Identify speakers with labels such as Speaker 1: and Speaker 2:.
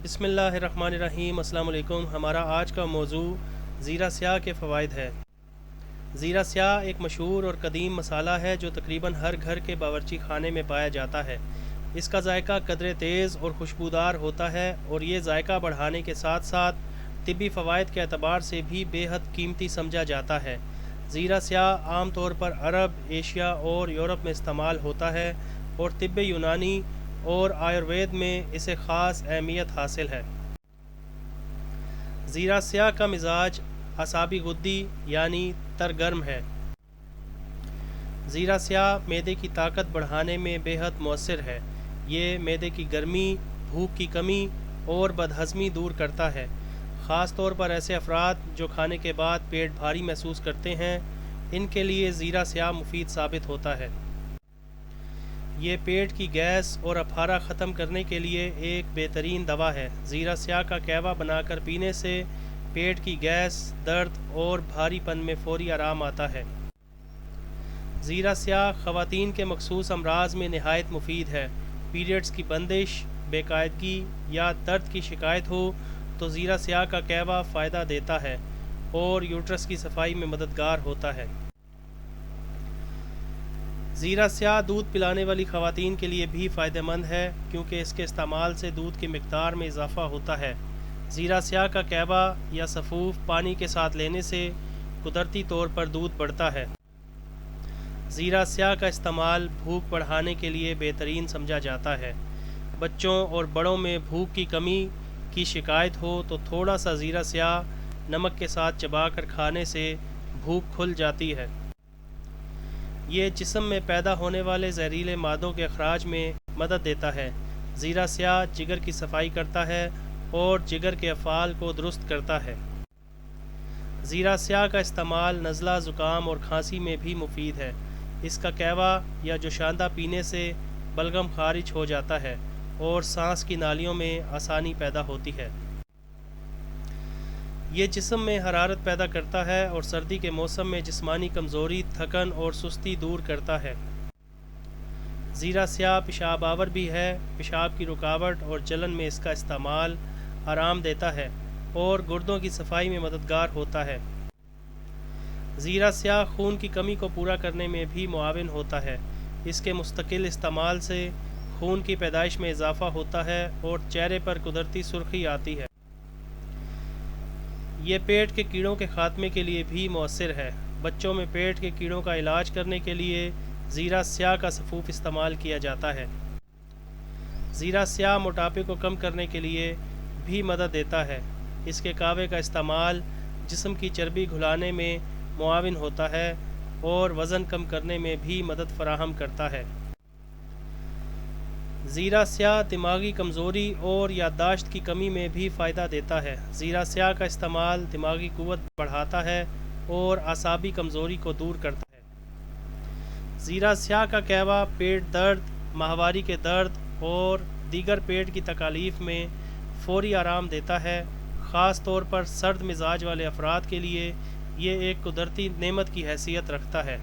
Speaker 1: بسم اللہ الرحمن الرحیم۔ السلام علیکم۔ ہمارا آج کا موضوع زیرہ سیاہ کے فوائد ہے۔ زیرہ سیاہ ایک مشہور اور قدیم مسالہ ہے جو تقریباً ہر گھر کے باورچی خانے میں پایا جاتا ہے۔ اس کا ذائقہ قدرے تیز اور خوشبودار ہوتا ہے اور یہ ذائقہ بڑھانے کے ساتھ ساتھ طبی فوائد کے اعتبار سے بھی بے حد قیمتی سمجھا جاتا ہے۔ زیرہ سیاہ عام طور پر عرب، ایشیا اور یورپ میں استعمال ہوتا ہے اور طب یونانی اور آیوروید میں اسے خاص اہمیت حاصل ہے۔ زیرہ سیاہ کا مزاج اعصابی غدی یعنی ترگرم ہے۔ زیرہ سیاہ معدے کی طاقت بڑھانے میں بے حد مؤثر ہے۔ یہ معدے کی گرمی، بھوک کی کمی اور بدہضمی دور کرتا ہے، خاص طور پر ایسے افراد جو کھانے کے بعد پیٹ بھاری محسوس کرتے ہیں، ان کے لیے زیرہ سیاہ مفید ثابت ہوتا ہے۔ یہ پیٹ کی گیس اور اپھارا ختم کرنے کے لیے ایک بہترین دوا ہے۔ زیرہ سیاہ کا قہوہ بنا کر پینے سے پیٹ کی گیس، درد اور بھاری پن میں فوری آرام آتا ہے۔ زیرہ سیاہ خواتین کے مخصوص امراض میں نہایت مفید ہے۔ پیریڈز کی بندش، بے قاعدگی یا درد کی شکایت ہو تو زیرہ سیاہ کا قہوہ فائدہ دیتا ہے اور یوٹرس کی صفائی میں مددگار ہوتا ہے۔ زیرہ سیاہ دودھ پلانے والی خواتین کے لیے بھی فائدہ مند ہے کیونکہ اس کے استعمال سے دودھ کی مقدار میں اضافہ ہوتا ہے۔ زیرہ سیاہ کا قہوہ یا سفوف پانی کے ساتھ لینے سے قدرتی طور پر دودھ بڑھتا ہے۔ زیرہ سیاہ کا استعمال بھوک بڑھانے کے لیے بہترین سمجھا جاتا ہے۔ بچوں اور بڑوں میں بھوک کی کمی کی شکایت ہو تو تھوڑا سا زیرہ سیاہ نمک کے ساتھ چبا کر کھانے سے بھوک کھل جاتی ہے۔ یہ جسم میں پیدا ہونے والے زہریلے مادوں کے اخراج میں مدد دیتا ہے۔ زیرہ سیاہ جگر کی صفائی کرتا ہے اور جگر کے افعال کو درست کرتا ہے۔ زیرہ سیاہ کا استعمال نزلہ، زکام اور کھانسی میں بھی مفید ہے۔ اس کا قہوہ یا جوشاندہ پینے سے بلغم خارج ہو جاتا ہے اور سانس کی نالیوں میں آسانی پیدا ہوتی ہے۔ یہ جسم میں حرارت پیدا کرتا ہے اور سردی کے موسم میں جسمانی کمزوری، تھکن اور سستی دور کرتا ہے۔ زیرہ سیاہ پیشاب آور بھی ہے۔ پیشاب کی رکاوٹ اور جلن میں اس کا استعمال آرام دیتا ہے اور گردوں کی صفائی میں مددگار ہوتا ہے۔ زیرہ سیاہ خون کی کمی کو پورا کرنے میں بھی معاون ہوتا ہے۔ اس کے مستقل استعمال سے خون کی پیدائش میں اضافہ ہوتا ہے اور چہرے پر قدرتی سرخی آتی ہے۔ یہ پیٹ کے کیڑوں کے خاتمے کے لیے بھی مؤثر ہے۔ بچوں میں پیٹ کے کیڑوں کا علاج کرنے کے لیے زیرہ سیاہ کا سفوف استعمال کیا جاتا ہے۔ زیرہ سیاہ موٹاپے کو کم کرنے کے لیے بھی مدد دیتا ہے۔ اس کے قہوے کا استعمال جسم کی چربی گھلانے میں معاون ہوتا ہے اور وزن کم کرنے میں بھی مدد فراہم کرتا ہے۔ زیرہ سیاہ دماغی کمزوری اور یادداشت کی کمی میں بھی فائدہ دیتا ہے۔ زیرہ سیاہ کا استعمال دماغی قوت بڑھاتا ہے اور اعصابی کمزوری کو دور کرتا ہے۔ زیرہ سیاہ کا قہوہ پیٹ درد، ماہواری کے درد اور دیگر پیٹ کی تکالیف میں فوری آرام دیتا ہے۔ خاص طور پر سرد مزاج والے افراد کے لیے یہ ایک قدرتی نعمت کی حیثیت رکھتا ہے۔